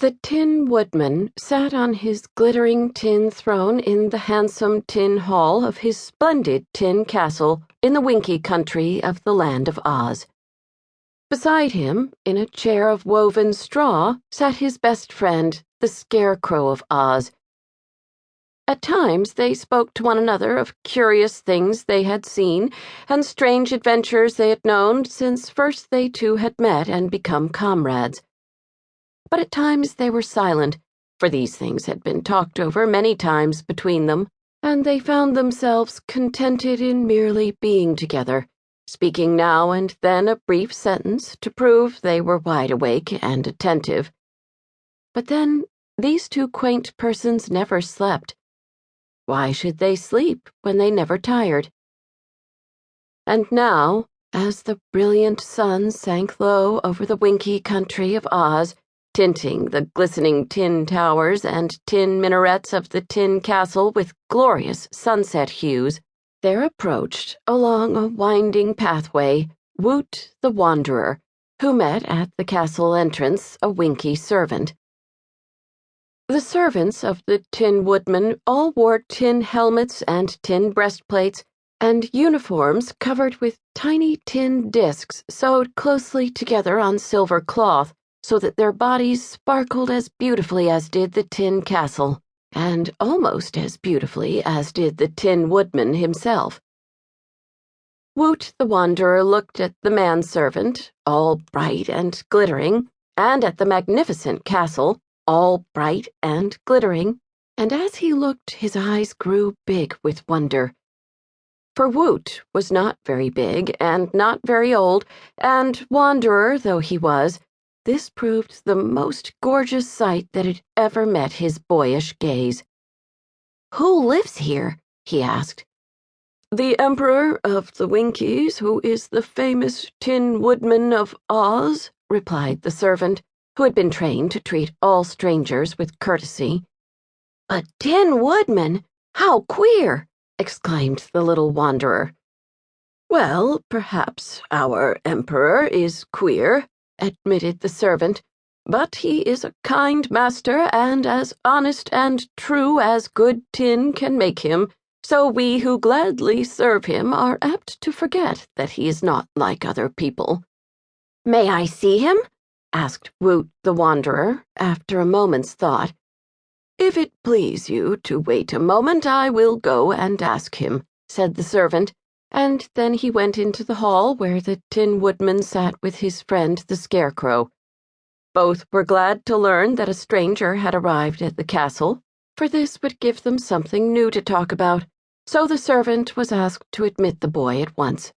The Tin Woodman sat on his glittering tin throne in the handsome tin hall of his splendid tin castle in the Winkie country of the land of Oz. Beside him, in a chair of woven straw, sat his best friend, the Scarecrow of Oz. At times they spoke to one another of curious things they had seen and strange adventures they had known since first they two had met and become comrades. But at times they were silent, for these things had been talked over many times between them, and they found themselves contented in merely being together, speaking now and then a brief sentence to prove they were wide awake and attentive. But then these two quaint persons never slept. Why should they sleep when they never tired? And now, as the brilliant sun sank low over the Winkie country of Oz, tinting the glistening tin towers and tin minarets of the tin castle with glorious sunset hues, there approached, along a winding pathway, Woot the Wanderer, who met at the castle entrance a Winkie servant. The servants of the Tin Woodman all wore tin helmets and tin breastplates, and uniforms covered with tiny tin discs sewed closely together on silver cloth, so that their bodies sparkled as beautifully as did the tin castle, and almost as beautifully as did the Tin Woodman himself. Woot the Wanderer looked at the manservant, all bright and glittering, and at the magnificent castle, all bright and glittering, and as he looked his eyes grew big with wonder. For Woot was not very big and not very old, and wanderer though he was, this proved the most gorgeous sight that had ever met his boyish gaze. "Who lives here?" he asked. "The Emperor of the Winkies, who is the famous Tin Woodman of Oz," replied the servant, who had been trained to treat all strangers with courtesy. "A Tin Woodman? How queer!" exclaimed the little wanderer. "Well, perhaps our Emperor is queer," admitted the servant, "but he is a kind master and as honest and true as good tin can make him, so we who gladly serve him are apt to forget that he is not like other people." "May I see him?" asked Woot the Wanderer, after a moment's thought. "If it please you to wait a moment, I will go and ask him," said the servant, and then he went into the hall where the Tin Woodman sat with his friend the Scarecrow. Both were glad to learn that a stranger had arrived at the castle, for this would give them something new to talk about, so the servant was asked to admit the boy at once.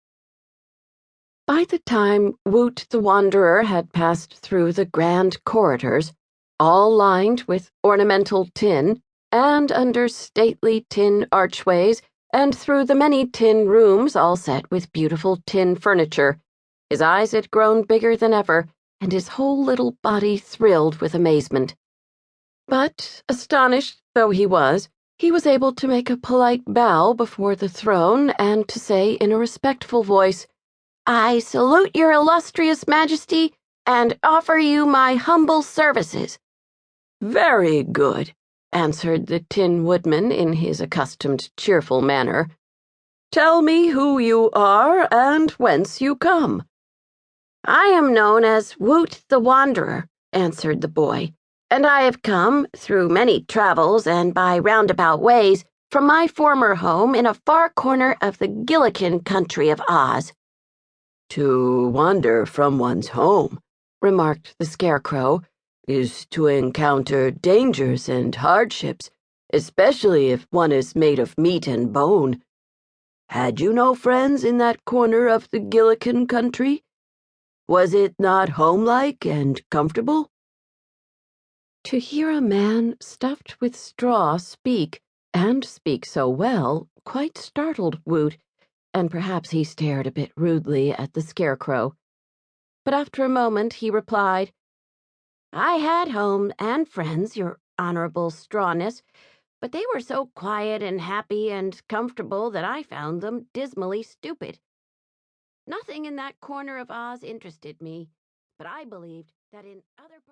By the time Woot the Wanderer had passed through the grand corridors, all lined with ornamental tin, and under stately tin archways, and through the many tin rooms all set with beautiful tin furniture, his eyes had grown bigger than ever, and his whole little body thrilled with amazement. But, astonished though he was able to make a polite bow before the throne and to say in a respectful voice, "I salute your illustrious majesty and offer you my humble services." "Very good," answered the Tin Woodman in his accustomed cheerful manner. "Tell me who you are and whence you come." "I am known as Woot the Wanderer," answered the boy, "and I have come, through many travels and by roundabout ways, from my former home in a far corner of the Gillikin country of Oz." "To wander from one's home," remarked the Scarecrow, "is to encounter dangers and hardships, especially if one is made of meat and bone. Had you no friends in that corner of the Gillikin country? Was it not homelike and comfortable?" To hear a man stuffed with straw speak, and speak so well, quite startled Woot, and perhaps he stared a bit rudely at the Scarecrow. But after a moment he replied, "I had home and friends, your honorable strawness, but they were so quiet and happy and comfortable that I found them dismally stupid. Nothing in that corner of Oz interested me, but I believed that in other parts